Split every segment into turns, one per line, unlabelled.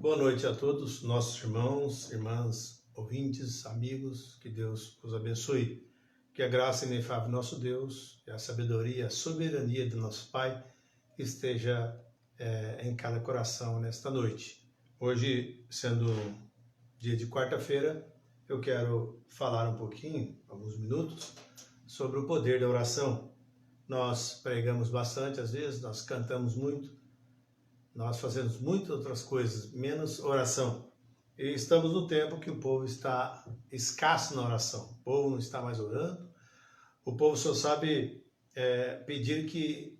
Boa noite a todos, nossos irmãos, irmãs, ouvintes, amigos, que Deus os abençoe. Que a graça inefável do nosso Deus, e a sabedoria, a soberania do nosso Pai esteja em cada coração nesta noite. Hoje, sendo dia de quarta-feira, eu quero falar um pouquinho, alguns minutos, sobre o poder da oração. Nós pregamos bastante, às vezes, nós cantamos muito, nós fazemos muitas outras coisas, menos oração. E estamos no tempo que o povo está escasso na oração. O povo não está mais orando. O povo só sabe pedir que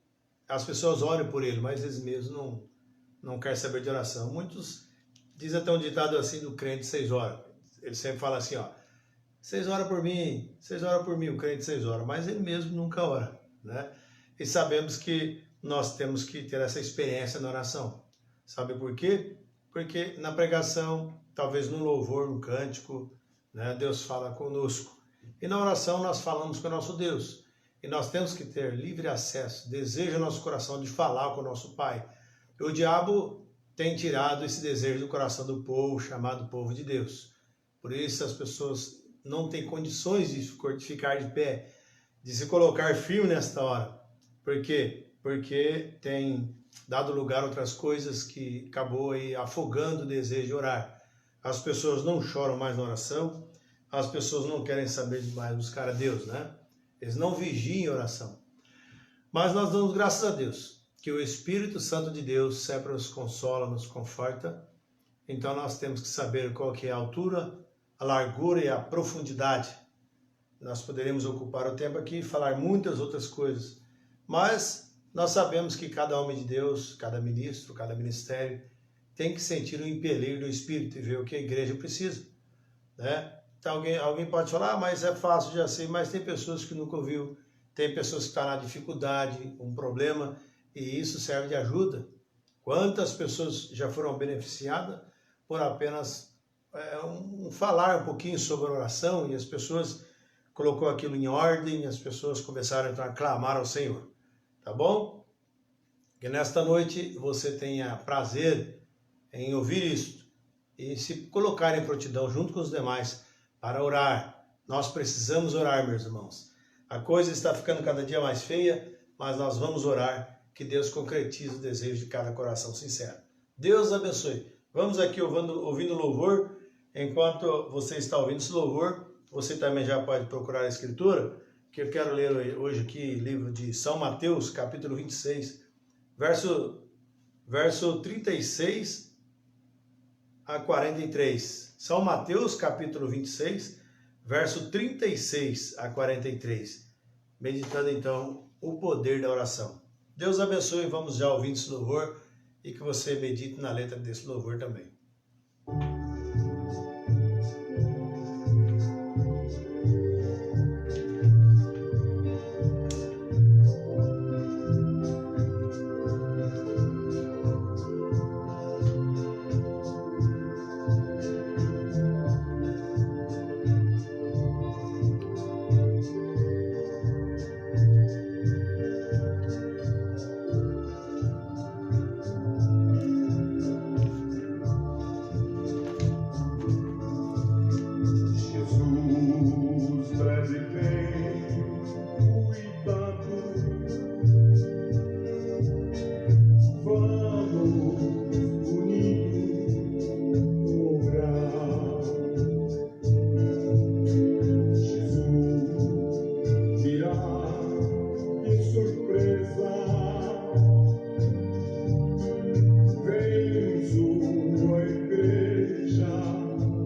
as pessoas orem por ele, mas eles mesmos não querem saber de oração. Muitos dizem até um ditado assim do crente 6 horas. Ele sempre fala assim, 6 horas por mim, 6 horas por mim, o crente 6 horas. Mas ele mesmo nunca ora, né? E sabemos que nós temos que ter essa experiência na oração. Sabe por quê? Porque na pregação, talvez no louvor, no cântico, né, Deus fala conosco. E na oração nós falamos com o nosso Deus. E nós temos que ter livre acesso, desejo no nosso coração de falar com o nosso Pai. O diabo tem tirado esse desejo do coração do povo, chamado povo de Deus. Por isso as pessoas não têm condições de ficar de pé, de se colocar firme nesta hora. Por quê? Porque tem dado lugar a outras coisas que acabou aí afogando o desejo de orar. As pessoas não choram mais na oração, as pessoas não querem saber mais buscar a Deus, né? Eles não vigiam em oração. Mas nós damos graças a Deus, que o Espírito Santo de Deus sempre nos consola, nos conforta. Então nós temos que saber qual que é a altura, a largura e a profundidade. Nós poderíamos ocupar o tempo aqui e falar muitas outras coisas, mas nós sabemos que cada homem de Deus, cada ministro, cada ministério, tem que sentir o impelir do Espírito e ver o que a igreja precisa, né? Então alguém pode falar, mas é fácil, já sei, mas tem pessoas que nunca ouviu, tem pessoas que estão na dificuldade, um problema, e isso serve de ajuda. Quantas pessoas já foram beneficiadas por apenas falar um pouquinho sobre a oração, e as pessoas colocou aquilo em ordem, as pessoas começaram então, a clamar ao Senhor. Tá bom? Que nesta noite você tenha prazer em ouvir isto e se colocar em prontidão junto com os demais para orar. Nós precisamos orar, meus irmãos. A coisa está ficando cada dia mais feia, mas nós vamos orar, que Deus concretize o desejo de cada coração sincero. Deus abençoe. Vamos aqui ouvindo louvor. Enquanto você está ouvindo esse louvor, você também já pode procurar a Escritura, que eu quero ler hoje aqui, livro de São Mateus, capítulo 26, verso 36 a 43. São Mateus, capítulo 26, verso 36 a 43. Meditando, então, o poder da oração. Deus abençoe, vamos já ouvindo esse louvor e que você medite na letra desse louvor também.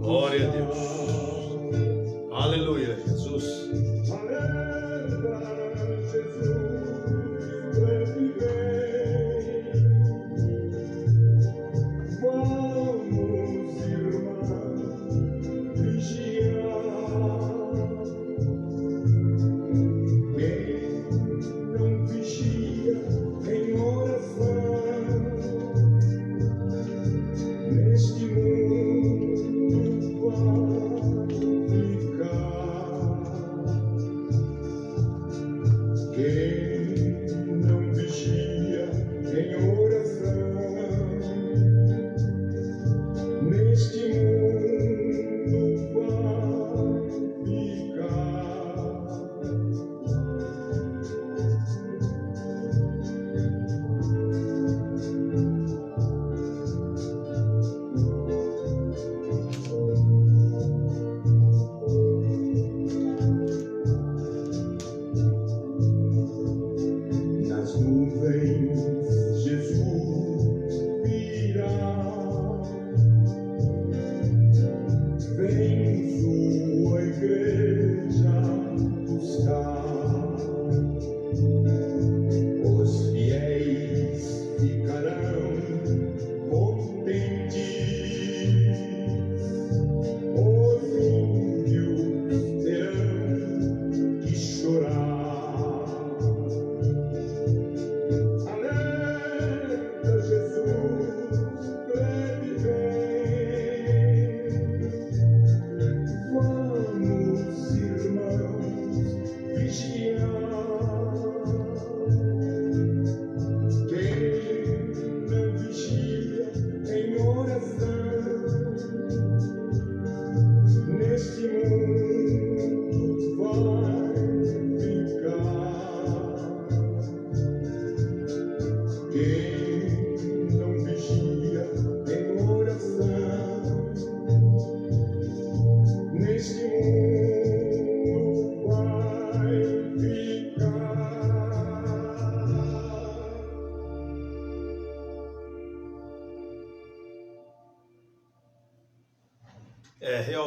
Glória a Deus. Aleluia, Jesus.
Neste mundo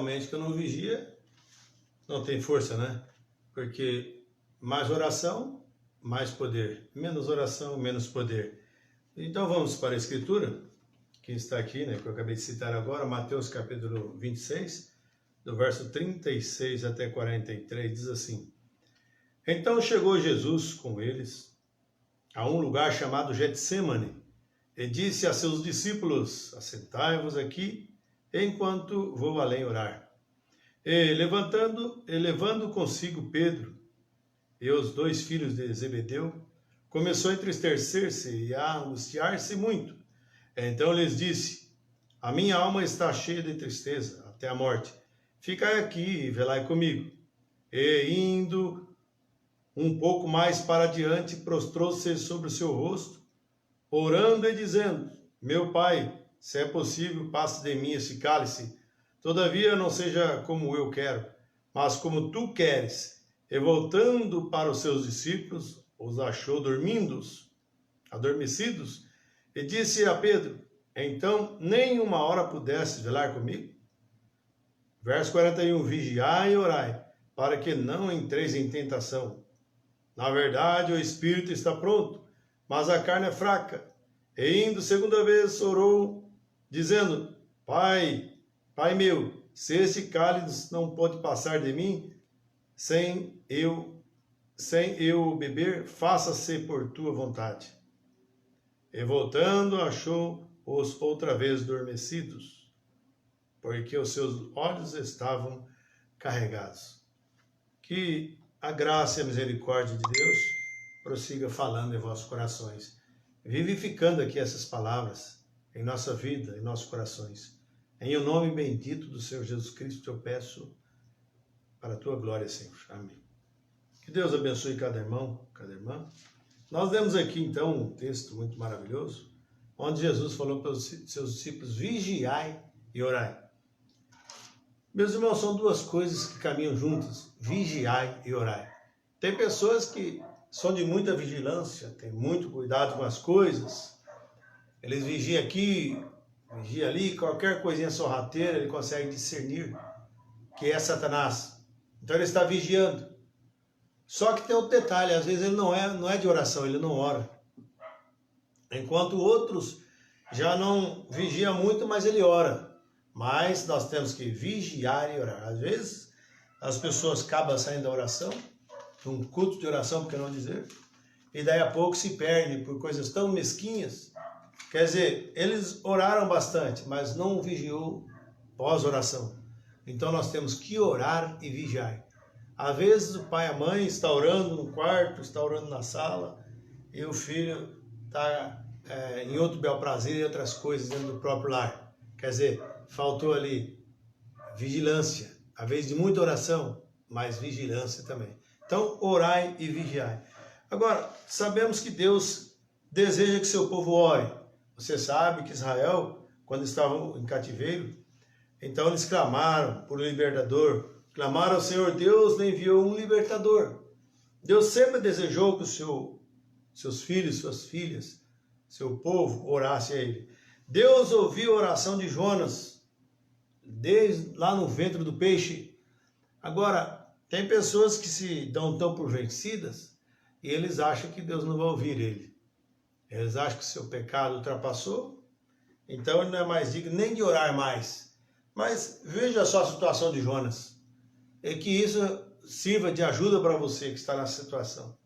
realmente que não vigia, não tem força, né? Porque mais oração, mais poder. Menos oração, menos poder. Então vamos para a Escritura, que está aqui, né? Que eu acabei de citar agora, Mateus capítulo 26, do verso 36 até 43, diz assim: Então chegou Jesus com eles a um lugar chamado Getsêmani, e disse a seus discípulos: Assentai-vos aqui, enquanto vou além orar. E levando consigo Pedro e os 2 filhos de Zebedeu, começou a entristecer-se e a angustiar-se muito. Então lhes disse: A minha alma está cheia de tristeza até a morte. Ficai aqui e velai comigo. E indo um pouco mais para diante, prostrou-se sobre o seu rosto, orando e dizendo: Meu Pai, se é possível, passe de mim esse cálice. Todavia não seja como eu quero, mas como tu queres. E voltando para os seus discípulos, os achou adormecidos, e disse a Pedro: Então nem uma hora pudesse velar comigo? Verso 41, Vigiai e orai, para que não entreis em tentação. Na verdade, o espírito está pronto, mas a carne é fraca. E indo segunda vez, orou, dizendo: Pai meu, se este cálice não pode passar de mim, sem eu beber, faça-se por tua vontade. E voltando, achou-os outra vez adormecidos, porque os seus olhos estavam carregados. Que a graça e a misericórdia de Deus prossiga falando em vossos corações, vivificando aqui essas palavras em nossa vida, em nossos corações. Em o nome bendito do Senhor Jesus Cristo, eu peço para a tua glória sempre. Amém. Que Deus abençoe cada irmão, cada irmã. Nós lemos aqui, então, um texto muito maravilhoso, onde Jesus falou para os seus discípulos: vigiai e orai. Meus irmãos, são 2 coisas que caminham juntas: vigiai e orai. Tem pessoas que são de muita vigilância, têm muito cuidado com as coisas. Eles vigiam aqui, vigia ali, qualquer coisinha sorrateira, ele consegue discernir que é Satanás. Então ele está vigiando. Só que tem outro detalhe, às vezes ele não é de oração, ele não ora. Enquanto outros já não vigia muito, mas ele ora. Mas nós temos que vigiar e orar. Às vezes as pessoas acabam saindo da oração, de um culto de oração, por que não dizer, e daí a pouco se perdem por coisas tão mesquinhas. Quer dizer, eles oraram bastante, mas não vigiou pós-oração. Então nós temos que orar e vigiar. Às vezes o pai e a mãe está orando no quarto, está orando na sala, e o filho está em outro bel prazer e outras coisas dentro do próprio lar. Quer dizer, faltou ali vigilância. Às vezes de muita oração, mas vigilância também. Então, orai e vigiai. Agora, sabemos que Deus deseja que seu povo ore. Você sabe que Israel, quando estavam em cativeiro, então eles clamaram por um libertador, clamaram ao Senhor, Deus lhe enviou um libertador. Deus sempre desejou que seus filhos, suas filhas, seu povo orasse a Ele. Deus ouviu a oração de Jonas, desde lá no ventre do peixe. Agora, tem pessoas que se dão tão por vencidas e eles acham que Deus não vai ouvir ele. Eles acham que seu pecado ultrapassou, então ele não é mais digno nem de orar mais. Mas veja só a situação de Jonas, e que isso sirva de ajuda para você que está nessa situação.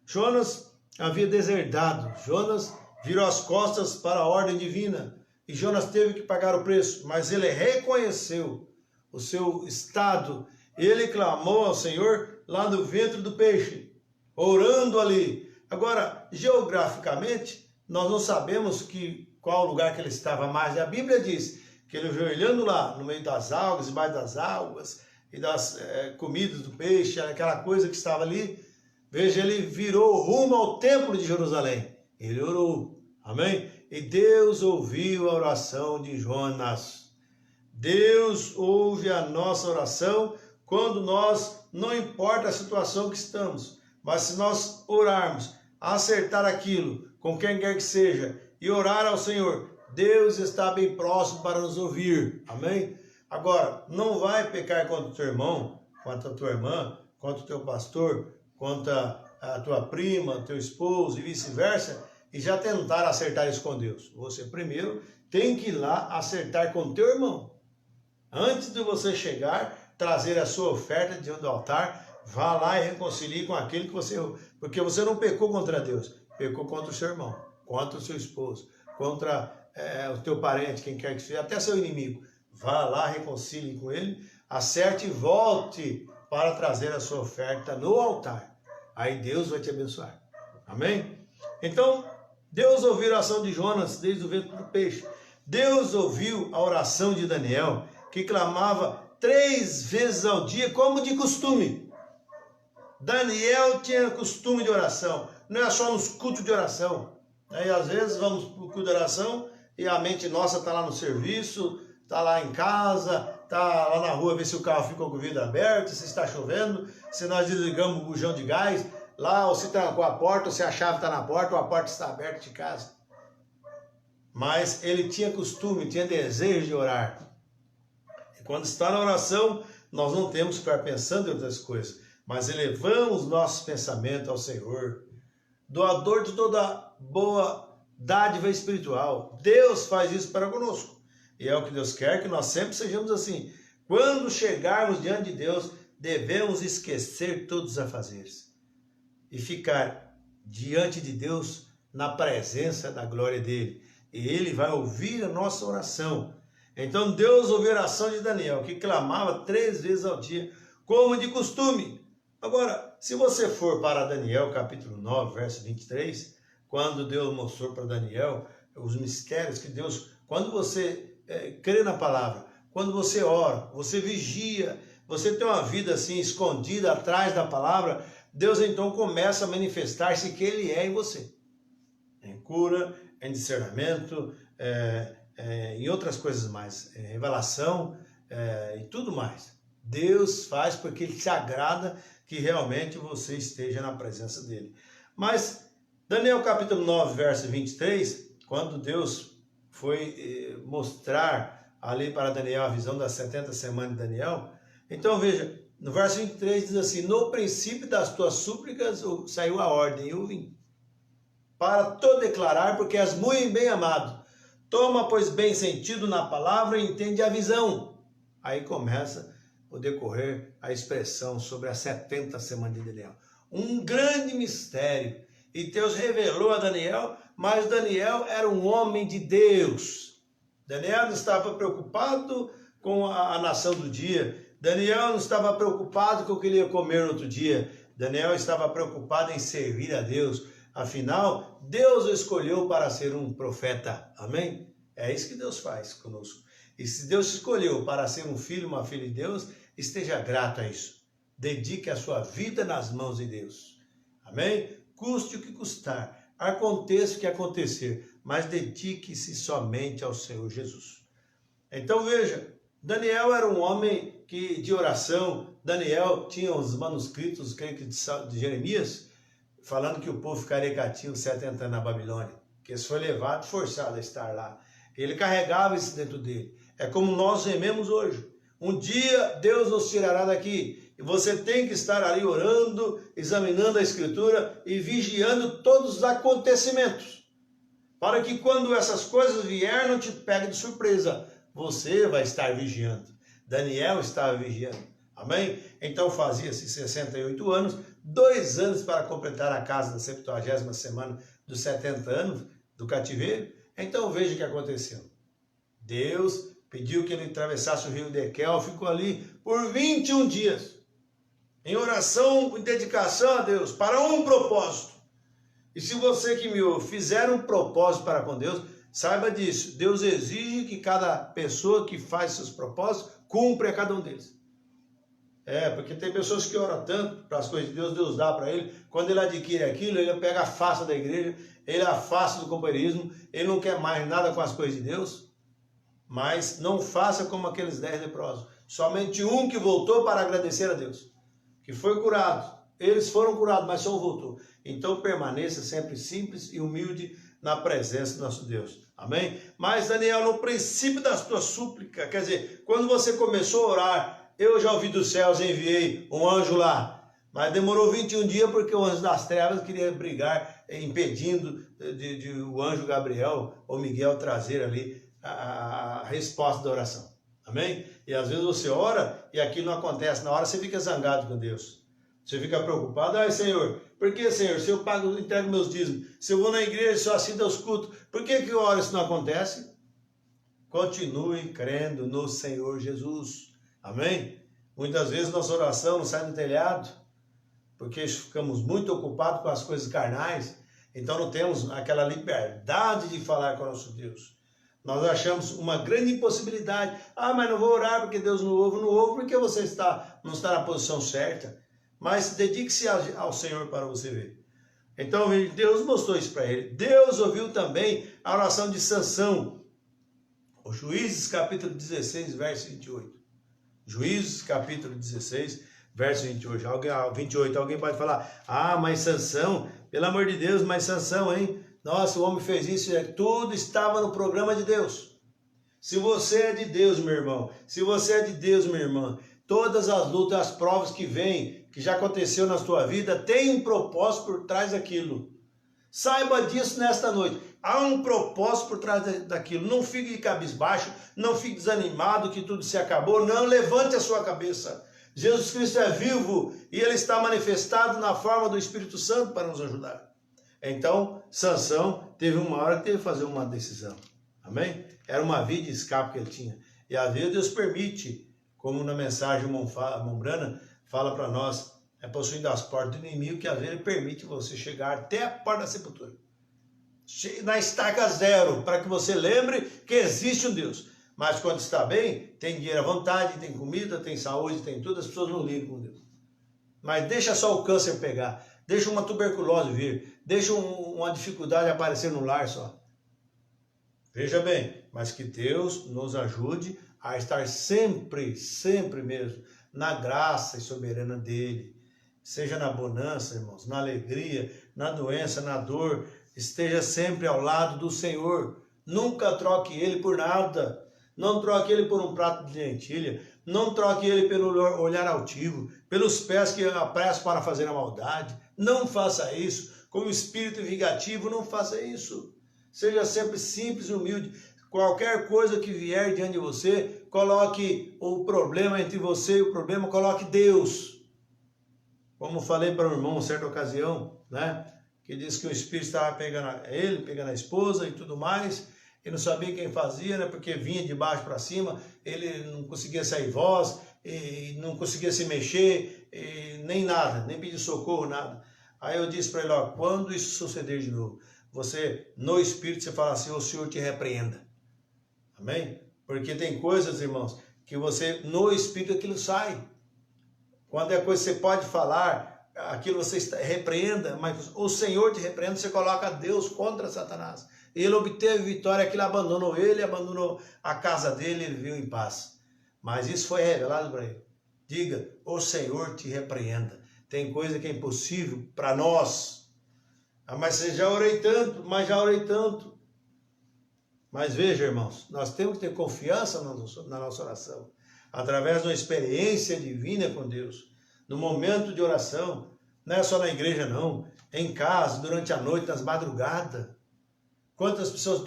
Jonas havia deserdado, Jonas virou as costas para a ordem divina, e Jonas teve que pagar o preço, mas ele reconheceu o seu estado, ele clamou ao Senhor lá no ventre do peixe, orando ali. Agora, geograficamente, nós não sabemos qual lugar que ele estava mais. A Bíblia diz que ele veio olhando lá, no meio das algas, embaixo das águas, e das comidas do peixe, aquela coisa que estava ali. Veja, ele virou rumo ao templo de Jerusalém. Ele orou, amém? E Deus ouviu a oração de Jonas. Deus ouve a nossa oração quando nós, não importa a situação que estamos, mas se nós orarmos, acertar aquilo com quem quer que seja e orar ao Senhor, Deus está bem próximo para nos ouvir, amém? Agora, não vai pecar contra o teu irmão, contra a tua irmã, contra o teu pastor, contra a tua prima, teu esposo e vice-versa, e já tentar acertar isso com Deus. Você primeiro tem que ir lá acertar com o teu irmão. Antes de você chegar, trazer a sua oferta diante do altar, vá lá e reconcilie com aquele que você... Porque você não pecou contra Deus, pecou contra o seu irmão, contra o seu esposo, contra o teu parente, quem quer que seja, até seu inimigo. Vá lá, reconcilie com ele, acerte e volte para trazer a sua oferta no altar. Aí Deus vai te abençoar. Amém? Então, Deus ouviu a oração de Jonas desde o ventre do peixe. Deus ouviu a oração de Daniel, que clamava 3 vezes ao dia, como de costume. Daniel tinha costume de oração, não é só nos cultos de oração. Aí às vezes vamos para o culto de oração e a mente nossa está lá no serviço, está lá em casa, está lá na rua, ver se o carro ficou com o vidro aberto, se está chovendo, se nós desligamos o bujão de gás, lá ou se trancou a porta, ou se a chave está na porta, ou a porta está aberta de casa. Mas ele tinha costume, tinha desejo de orar. E quando está na oração, nós não temos que ficar pensando em outras coisas, mas elevamos nossos pensamentos ao Senhor, doador de toda boa dádiva espiritual. Deus faz isso para conosco. E é o que Deus quer, que nós sempre sejamos assim. Quando chegarmos diante de Deus, devemos esquecer todos os afazeres e ficar diante de Deus na presença da glória dele. E ele vai ouvir a nossa oração. Então Deus ouviu a oração de Daniel, que clamava 3 vezes ao dia, como de costume. Agora, se você for para Daniel, capítulo 9, verso 23, quando Deus mostrou para Daniel os mistérios que Deus... Quando você crê na palavra, quando você ora, você vigia, você tem uma vida assim escondida atrás da palavra, Deus então começa a manifestar-se que Ele é em você. Em cura, em discernimento, em outras coisas mais, em revelação e tudo mais. Deus faz porque Ele se agrada que realmente você esteja na presença dEle. Mas Daniel capítulo 9, verso 23, quando Deus foi mostrar ali para Daniel a visão das 70 semanas de Daniel. Então veja, no verso 23 diz assim: no princípio das tuas súplicas saiu a ordem, eu vim para te declarar, porque és muito bem amado. Toma, pois, bem sentido na palavra e entende a visão. Aí começa o decorrer, a expressão sobre as 70 semanas de Daniel. Um grande mistério. E Deus revelou a Daniel, mas Daniel era um homem de Deus. Daniel não estava preocupado com a nação do dia. Daniel não estava preocupado com o que ele ia comer no outro dia. Daniel estava preocupado em servir a Deus. Afinal, Deus o escolheu para ser um profeta. Amém? É isso que Deus faz conosco. E se Deus escolheu para ser um filho, uma filha de Deus, esteja grato a isso. Dedique a sua vida nas mãos de Deus. Amém? Custe o que custar, aconteça o que acontecer, mas dedique-se somente ao Senhor Jesus. Então veja, Daniel era um homem de oração. Daniel tinha os manuscritos, creio que de Jeremias, falando que o povo ficaria cativo 70 anos na Babilônia, que eles foi levado, forçado a estar lá. Ele carregava isso dentro dele. É como nós gememos hoje. Um dia Deus nos tirará daqui. E você tem que estar ali orando, examinando a Escritura e vigiando todos os acontecimentos. Para que quando essas coisas vierem, não te pegue de surpresa. Você vai estar vigiando. Daniel estava vigiando. Amém? Então fazia-se 68 anos, 2 anos para completar a casa da 70ª semana dos 70 anos do cativeiro. Então veja o que aconteceu. Deus pediu que ele atravessasse o rio Dequel, ficou ali por 21 dias. Em oração e dedicação a Deus, para um propósito. E se você que me fizer um propósito para com Deus, saiba disso. Deus exige que cada pessoa que faz seus propósitos, cumpra a cada um deles. Porque tem pessoas que oram tanto para as coisas de Deus, Deus dá para ele. Quando ele adquire aquilo, ele pega a face da igreja, ele afasta do companheirismo, ele não quer mais nada com as coisas de Deus. Mas não faça como aqueles 10 leprosos. Somente um que voltou para agradecer a Deus, que foi curado. Eles foram curados, mas só um voltou. Então permaneça sempre simples e humilde na presença do nosso Deus. Amém? Mas, Daniel, no princípio da tua súplica, quer dizer, quando você começou a orar, eu já ouvi dos céus, enviei um anjo lá. Mas demorou 21 dias porque o anjo das trevas queria brigar, impedindo de o anjo Gabriel ou Miguel trazer ali a resposta da oração. Amém? E às vezes você ora e aquilo não acontece. Na hora você fica zangado com Deus. Você fica preocupado. Ai, Senhor, por que, Senhor? Se eu pago, entrego meus dízimos, se eu vou na igreja, só assisto aos cultos, por que eu oro e isso não acontece? Continue crendo no Senhor Jesus. Amém? Muitas vezes nossa oração não sai do telhado, porque ficamos muito ocupados com as coisas carnais, então não temos aquela liberdade de falar com o nosso Deus. Nós achamos uma grande impossibilidade. Ah, mas não vou orar porque Deus não ouve, porque você não está na posição certa. Mas dedique-se ao Senhor para você ver. Então Deus mostrou isso para ele. Deus ouviu também a oração de Sansão. O Juízes capítulo 16, verso 28. Juízes capítulo 16, verso 28. Alguém pode falar, ah, mas Sansão, pelo amor de Deus, mas Sansão, hein? Nossa, o homem fez isso, tudo estava no programa de Deus. Se você é de Deus, meu irmão, se você é de Deus, minha irmã, todas as lutas, as provas que vêm, que já aconteceu na sua vida, tem um propósito por trás daquilo. Saiba disso nesta noite. Há um propósito por trás daquilo. Não fique cabisbaixo, não fique desanimado que tudo se acabou. Não, levante a sua cabeça. Jesus Cristo é vivo e Ele está manifestado na forma do Espírito Santo para nos ajudar. Então, Sansão teve uma hora que teve que fazer uma decisão. Amém? Era uma via de escape que ele tinha. E às vezes Deus permite, como na mensagem Mombrana fala para nós, possuindo as portas do inimigo, que às vezes Ele permite você chegar até a porta da sepultura. Na estaca zero, para que você lembre que existe um Deus. Mas quando está bem, tem dinheiro à vontade, tem comida, tem saúde, tem tudo, as pessoas não ligam com Deus. Mas deixa só o câncer pegar, deixa uma tuberculose vir, deixa uma dificuldade aparecer no lar só. Veja bem, mas que Deus nos ajude a estar sempre, sempre mesmo, na graça e soberana dEle. Seja na bonança, irmãos, na alegria, na doença, na dor, esteja sempre ao lado do Senhor. Nunca troque Ele por nada. Não troque Ele por um prato de lentilha. Não troque Ele pelo olhar altivo, pelos pés que apressam para fazer a maldade. Não faça isso. Como espírito vingativo, não faça isso. Seja sempre simples e humilde. Qualquer coisa que vier diante de você, coloque o problema entre você e o problema, coloque Deus. Como falei para o irmão em certa ocasião, né? Que disse que o espírito estava pegando ele, pegando a esposa e tudo mais, e não sabia quem fazia, né? Porque vinha de baixo para cima, ele não conseguia sair voz, e não conseguia se mexer, e nem nada, nem pedir socorro, nada. Aí eu disse para ele, ó, quando isso suceder de novo, você, no espírito, você fala assim, o Senhor te repreenda. Amém? Porque tem coisas, irmãos, que você, no espírito, aquilo sai. Quando é coisa que você pode falar, aquilo você repreenda, mas o Senhor te repreenda, você coloca Deus contra Satanás. Ele obteve vitória, aquilo abandonou ele, abandonou a casa dele, ele viu em paz. Mas isso foi revelado para ele. Diga, o Senhor te repreenda. Tem coisa que é impossível para nós. Ah, mas você já orei tanto, Mas veja, irmãos, nós temos que ter confiança na nossa oração. Através de uma experiência divina com Deus. No momento de oração, não é só na igreja não, em casa, durante a noite, nas madrugadas. Quantas pessoas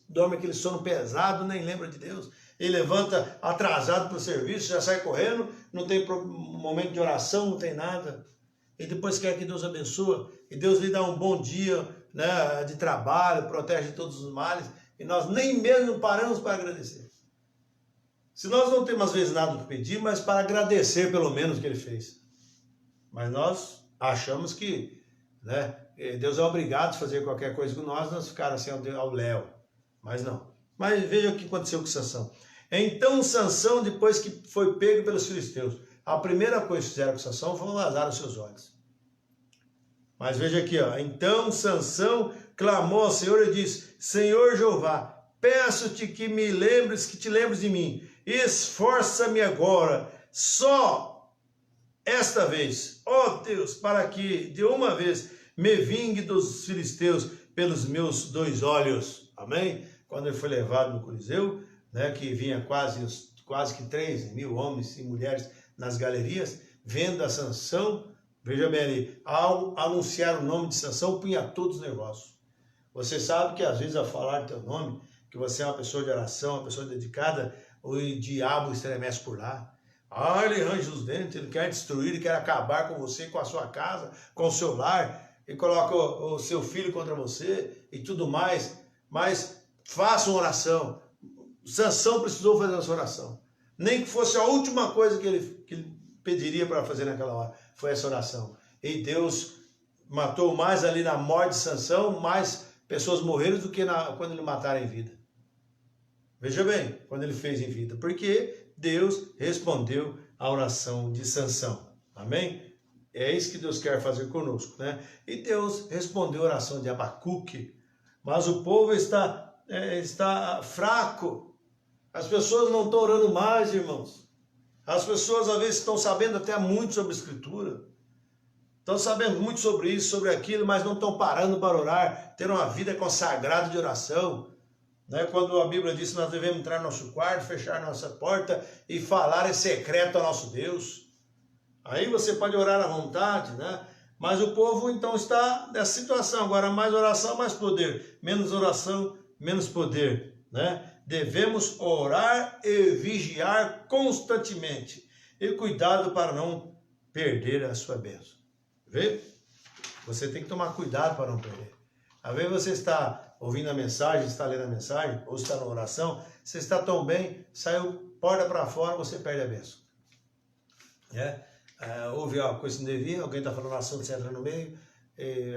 dormem aquele sono pesado, nem lembram de Deus. Ele levanta atrasado para o serviço, já sai correndo, não tem momento de oração, não tem nada. E depois quer que Deus abençoe, e Deus lhe dá um bom dia, né, de trabalho, protege de todos os males, e nós nem mesmo paramos para agradecer. Se nós não temos às vezes nada para pedir, mas para agradecer pelo menos o que Ele fez. Mas nós achamos que, né, Deus é obrigado a fazer qualquer coisa com nós ficar assim ao léu. Mas não. Mas veja o que aconteceu com Sansão. Então Sansão, depois que foi pego pelos filisteus, a primeira coisa que fizeram com Sansão foi vazar os seus olhos. Mas veja aqui, ó. Então Sansão clamou ao Senhor e disse, Senhor Jeová, peço-te que te lembres de mim. Esforça-me agora, só esta vez, ó Deus, para que de uma vez me vingue dos filisteus pelos meus 2 olhos. Amém? quando ele foi levado no Coliseu, né, que vinha quase que 3 mil homens e mulheres nas galerias, vendo a Sansão, veja bem ali, ao anunciar o nome de Sansão, punha todos nervosos. Você sabe que às vezes ao falar teu nome, que você é uma pessoa de oração, uma pessoa dedicada, o diabo estremece por lá. Ah, ele arranja os dentes, ele quer destruir, ele quer acabar com você, com a sua casa, com o seu lar, ele coloca o seu filho contra você e tudo mais. Mas faça uma oração. Sansão precisou fazer essa oração. Nem que fosse a última coisa que ele pediria para fazer naquela hora, foi essa oração. E Deus matou mais ali na morte de Sansão, mais pessoas morreram do que quando ele mataram em vida. Veja bem, quando ele fez em vida, porque Deus respondeu à oração de Sansão. Amém? É isso que Deus quer fazer conosco, né? E Deus respondeu a oração de Abacuque, mas o povo está fraco. As pessoas não estão orando mais, irmãos. As pessoas às vezes estão sabendo até muito sobre a Escritura. Estão sabendo muito sobre isso, sobre aquilo, mas não estão parando para orar, ter uma vida consagrada de oração. Né? Quando a Bíblia diz que nós devemos entrar no nosso quarto, fechar nossa porta e falar em secreto ao nosso Deus. Aí você pode orar à vontade, né? Mas o povo então está nessa situação. Agora mais oração, mais poder. Menos oração, menos poder, né? Devemos orar e vigiar constantemente. E cuidado para não perder a sua bênção. Vê? Você tem que tomar cuidado para não perder. Às vezes você está ouvindo a mensagem, está lendo a mensagem, ou está na oração, você está tão bem, saiu porta para fora, você perde a bênção. Houve uma coisa que não devia, alguém está falando assunto, você entra no meio,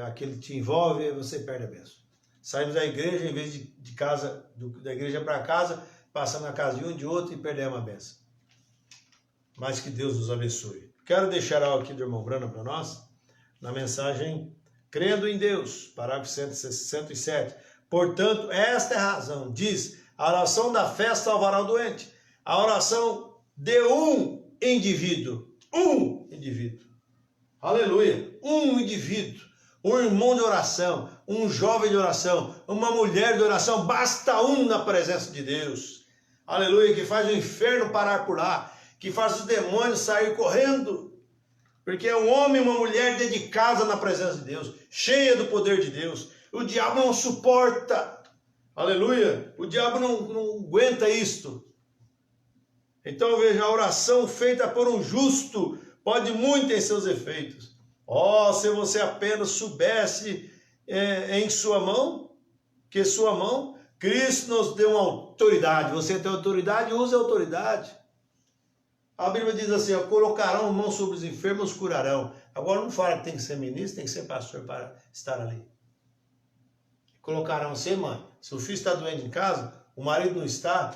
aquele te envolve, e você perde a bênção. Saímos da igreja, em vez de casa, da igreja para casa, passamos na casa de um de outro e perdemos a bênção. Mas que Deus nos abençoe. Quero deixar algo aqui do irmão Brana para nós, na mensagem Crendo em Deus, parágrafo 107. Portanto, esta é a razão, diz, a oração da fé salvará o doente. A oração de um indivíduo. Aleluia. Um indivíduo. Um irmão de oração, um jovem de oração, uma mulher de oração, basta um na presença de Deus. Aleluia, que faz o inferno parar por lá, que faz os demônios sair correndo. Porque é um homem e uma mulher dedicados na presença de Deus, cheia do poder de Deus. O diabo não suporta. Aleluia, o diabo não aguenta isto. Então veja, a oração feita por um justo pode muito em seus efeitos. Se você apenas soubesse em sua mão, que sua mão, Cristo nos deu uma autoridade. Você tem autoridade, use a autoridade. A Bíblia diz assim, colocarão mão sobre os enfermos, os curarão. Agora não fala que tem que ser ministro, tem que ser pastor para estar ali. Colocarão você, mãe. Se o filho está doente em casa, o marido não está,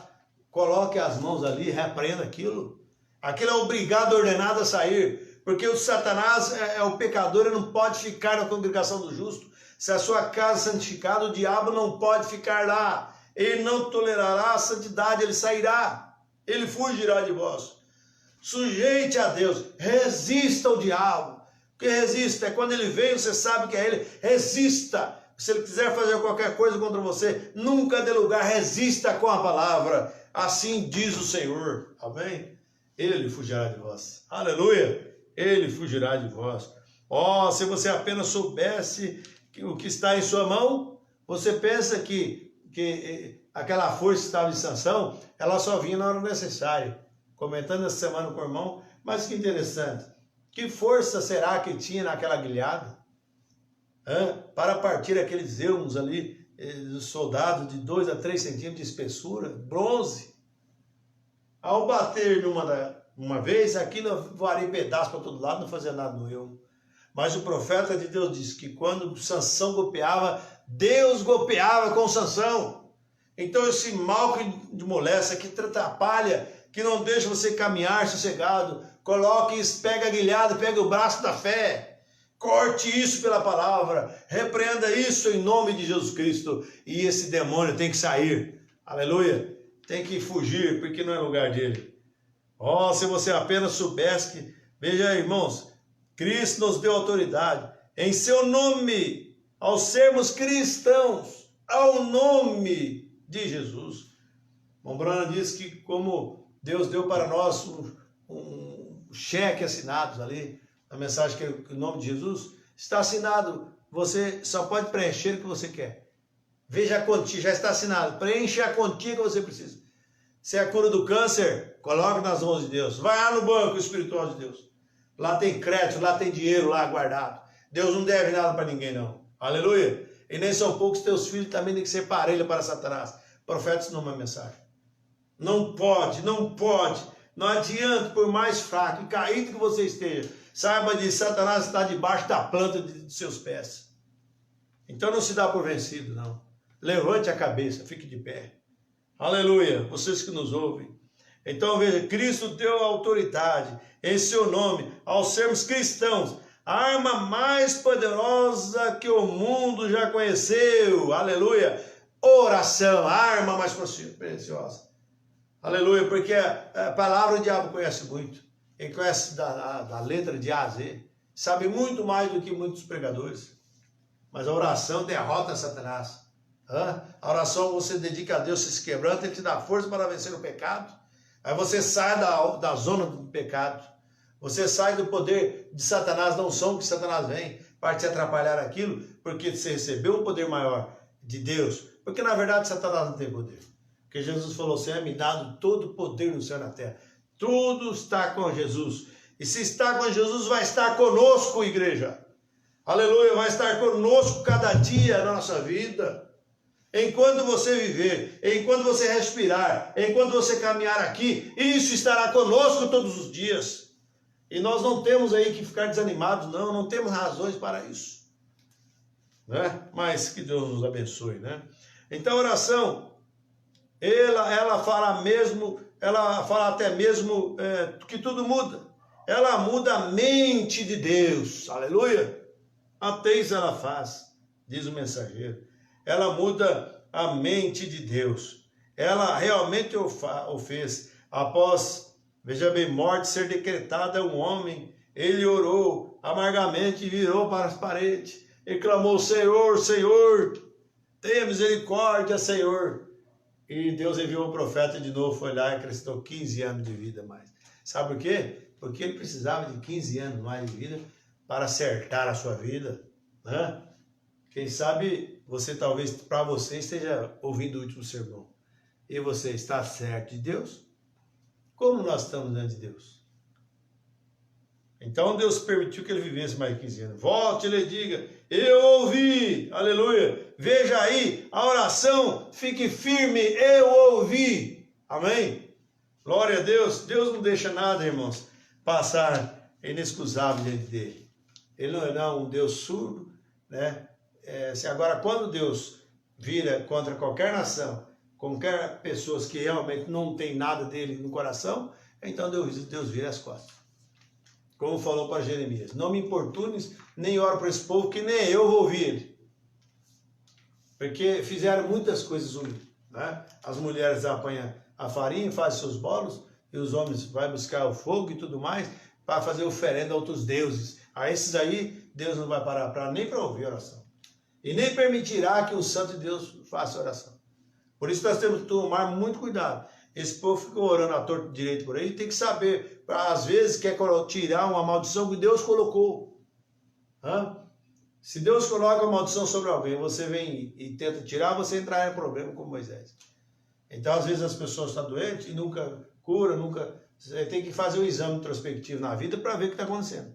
coloque as mãos ali, repreenda aquilo. Aquilo é obrigado, ordenado a sair. Porque o Satanás é o pecador, ele não pode ficar na congregação do justo. Se a sua casa é santificada, o diabo não pode ficar lá. Ele não tolerará a santidade, ele sairá. Ele fugirá de vós. Sujeite a Deus, resista ao diabo. Porque resista, é quando ele vem, você sabe que é ele. Resista. Se ele quiser fazer qualquer coisa contra você, nunca dê lugar, resista com a palavra. Assim diz o Senhor. Amém? Ele fugirá de vós. Aleluia. Ele fugirá de vós. Se você apenas soubesse o que está em sua mão, você pensa que aquela força que estava em Sansão, ela só vinha na hora necessária. Comentando essa semana com o irmão, mas que interessante. Que força será que tinha naquela guilhada? Para partir aqueles elmos ali, soldados de 2 a 3 centímetros de espessura, bronze. Ao bater uma vez, aquilo varia pedaço para todo lado, não fazia nada no elmo. Mas o profeta de Deus disse que quando Sansão golpeava, Deus golpeava com Sansão. Então esse mal que de molesta, que te atrapalha, que não deixa você caminhar sossegado, coloque isso, pega a guilhada, pega o braço da fé, corte isso pela palavra, repreenda isso em nome de Jesus Cristo, e esse demônio tem que sair, aleluia, tem que fugir, porque não é lugar dele. Se você apenas soubesse que, veja aí, irmãos, Cristo nos deu autoridade, em seu nome, ao sermos cristãos, ao nome de Jesus. Mombrana diz que como Deus deu para nós um cheque assinado ali, a mensagem que é o nome de Jesus, está assinado, você só pode preencher o que você quer. Veja a quantia, já está assinado, preencha a quantia que você precisa. Se é a cura do câncer, coloque nas mãos de Deus. Vai lá no banco espiritual de Deus. Lá tem crédito, lá tem dinheiro lá guardado. Deus não deve nada para ninguém não. Aleluia. E nem são poucos teus filhos também tem que ser parelha para Satanás. Profeta numa mensagem. Não pode, não pode. Não adianta, por mais fraco e caído que você esteja, saiba de Satanás está debaixo da planta de seus pés. Então não se dá por vencido, não. Levante a cabeça, fique de pé. Aleluia, vocês que nos ouvem. Então veja, Cristo deu autoridade em seu nome, ao sermos cristãos, a arma mais poderosa que o mundo já conheceu. Aleluia, oração, a arma mais preciosa. Aleluia, porque a palavra o diabo conhece muito. Ele conhece da letra de A a Z. Sabe muito mais do que muitos pregadores. Mas a oração derrota Satanás. A oração você dedica a Deus, se quebranta, Ele te dá força para vencer o pecado. Aí você sai da zona do pecado. Você sai do poder de Satanás, da unção que Satanás vem para te atrapalhar aquilo, porque você recebeu um poder maior de Deus. Porque na verdade Satanás não tem poder. Porque Jesus falou assim, é me dado todo o poder no céu e na terra. Tudo está com Jesus. E se está com Jesus, vai estar conosco, igreja. Aleluia, vai estar conosco cada dia na nossa vida. Enquanto você viver, enquanto você respirar, enquanto você caminhar aqui, isso estará conosco todos os dias. E nós não temos aí que ficar desanimados, não temos razões para isso. Né? Mas que Deus nos abençoe, né? Então a oração, ela fala até mesmo que tudo muda. Ela muda a mente de Deus, aleluia. Até isso ela faz, diz o mensageiro. Ela muda a mente de Deus. Ela realmente o fez. Após, veja bem, morte ser decretada a um homem, ele orou amargamente e virou para as paredes. Ele clamou, Senhor, Senhor, tenha misericórdia, Senhor. E Deus enviou o profeta de novo, foi lá e acrescentou 15 anos de vida mais. Sabe por quê? Porque ele precisava de 15 anos mais de vida para acertar a sua vida, né? Quem sabe você talvez para você esteja ouvindo o último sermão e você está certo de Deus? Como nós estamos diante de Deus? Então Deus permitiu que ele vivesse mais de 15 anos. Volte e lhe diga, eu ouvi, aleluia. Veja aí a oração, fique firme, eu ouvi. Amém? Glória a Deus. Deus não deixa nada, irmãos, passar inexcusável diante dele. Ele não é um Deus surdo, né? Se agora quando Deus vira contra qualquer nação, qualquer pessoas que realmente não tem nada dele no coração, então Deus vira as costas. Como falou para Jeremias, não me importunes, nem oro para esse povo, que nem eu vou ouvir ele. Porque fizeram muitas coisas ruins, né? As mulheres apanham a farinha, fazem seus bolos, e os homens vão buscar o fogo e tudo mais, para fazer oferenda a outros deuses. A esses aí, Deus não vai parar nem para ouvir a oração. E nem permitirá que o santo de Deus faça oração. Por isso nós temos que tomar muito cuidado. Esse povo fica orando à torta direito por aí, tem que saber, às vezes quer tirar uma maldição que Deus colocou. Se Deus coloca uma maldição sobre alguém, você vem e tenta tirar, você entra em problema com Moisés. Então às vezes as pessoas estão doentes e nunca cura, você tem que fazer um exame introspectivo na vida para ver o que está acontecendo.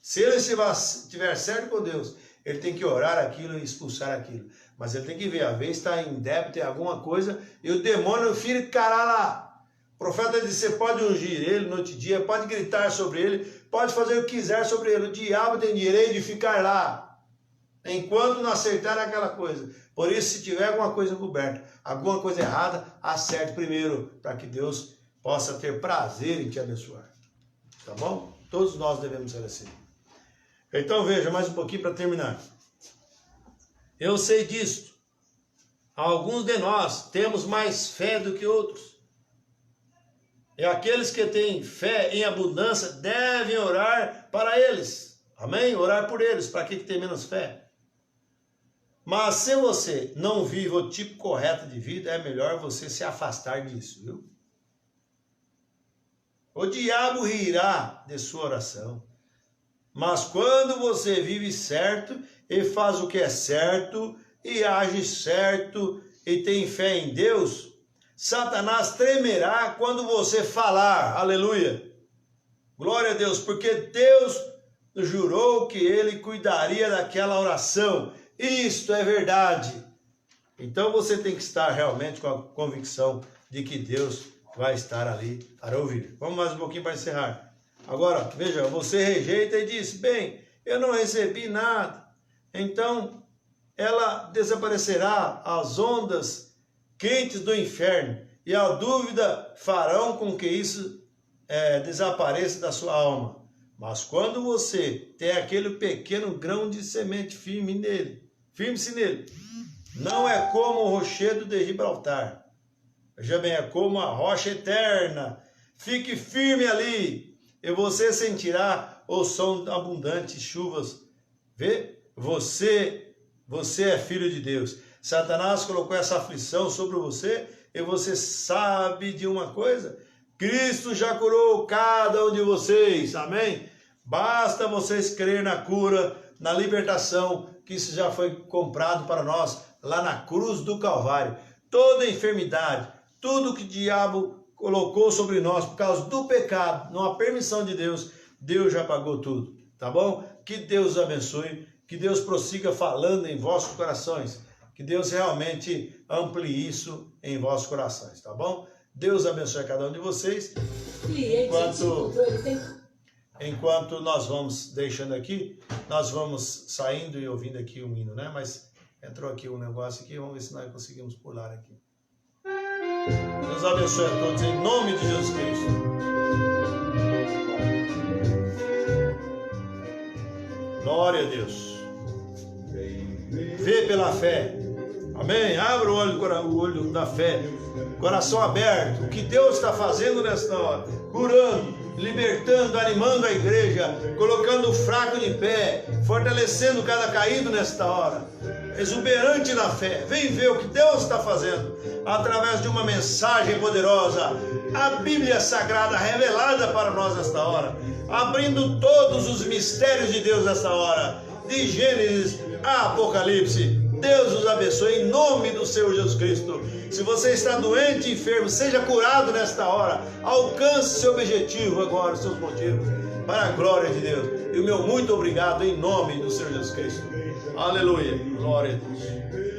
Se ele estiver certo com Deus, ele tem que orar aquilo e expulsar aquilo. Mas ele tem que ver, a vez está em débito, em alguma coisa, e o demônio ficará lá. O profeta disse, você pode ungir ele no outro dia, pode gritar sobre ele, pode fazer o que quiser sobre ele. O diabo tem direito de ficar lá, enquanto não acertar aquela coisa. Por isso, se tiver alguma coisa coberta, alguma coisa errada, acerte primeiro, para que Deus possa ter prazer em te abençoar. Tá bom? Todos nós devemos ser assim. Então veja, mais um pouquinho para terminar. Eu sei disto. Alguns de nós temos mais fé do que outros. E aqueles que têm fé em abundância devem orar para eles. Amém? Orar por eles. Para quem tem menos fé? Mas se você não vive o tipo correto de vida, é melhor você se afastar disso, viu? O diabo rirá de sua oração. Mas quando você vive certo e faz o que é certo e age certo e tem fé em Deus, Satanás tremerá quando você falar. Aleluia! Glória a Deus, porque Deus jurou que ele cuidaria daquela oração. Isto é verdade. Então você tem que estar realmente com a convicção de que Deus vai estar ali para ouvir. Vamos mais um pouquinho para encerrar. Agora, veja, você rejeita e diz, bem, eu não recebi nada. Então, ela desaparecerá, as ondas quentes do inferno e a dúvida farão com que isso desapareça da sua alma. Mas quando você tem aquele pequeno grão de semente firme nele, firme-se nele. Não é como o rochedo de Gibraltar. Veja bem, é como a rocha eterna. Fique firme ali e você sentirá o som de abundantes chuvas. Vê? Você é filho de Deus. Satanás colocou essa aflição sobre você e você sabe de uma coisa? Cristo já curou cada um de vocês. Amém? Basta vocês crer na cura, na libertação, que isso já foi comprado para nós lá na cruz do Calvário. Toda enfermidade, tudo que o diabo colocou sobre nós por causa do pecado, numa permissão de Deus, Deus já pagou tudo, tá bom? Que Deus os abençoe, que Deus prossiga falando em vossos corações, que Deus realmente amplie isso em vossos corações, tá bom? Deus abençoe cada um de vocês. Enquanto nós vamos deixando aqui, nós vamos saindo e ouvindo aqui um hino, né? Mas entrou aqui um negócio aqui, vamos ver se nós conseguimos pular aqui. Deus abençoe a todos em nome de Jesus Cristo. Glória a Deus. Vê pela fé. Amém? Abra o olho da fé. Coração aberto. O que Deus está fazendo nesta hora? Curando, libertando, animando a igreja, colocando o fraco de pé, fortalecendo cada caído nesta hora. Exuberante na fé. Vem ver o que Deus está fazendo através de uma mensagem poderosa. A Bíblia Sagrada revelada para nós nesta hora. Abrindo todos os mistérios de Deus nesta hora. De Gênesis a Apocalipse. Deus os abençoe em nome do Senhor Jesus Cristo. Se você está doente, enfermo, seja curado nesta hora. Alcance seu objetivo agora, os seus motivos, para a glória de Deus. E o meu muito obrigado em nome do Senhor Jesus Cristo. Aleluia. Glória a Deus.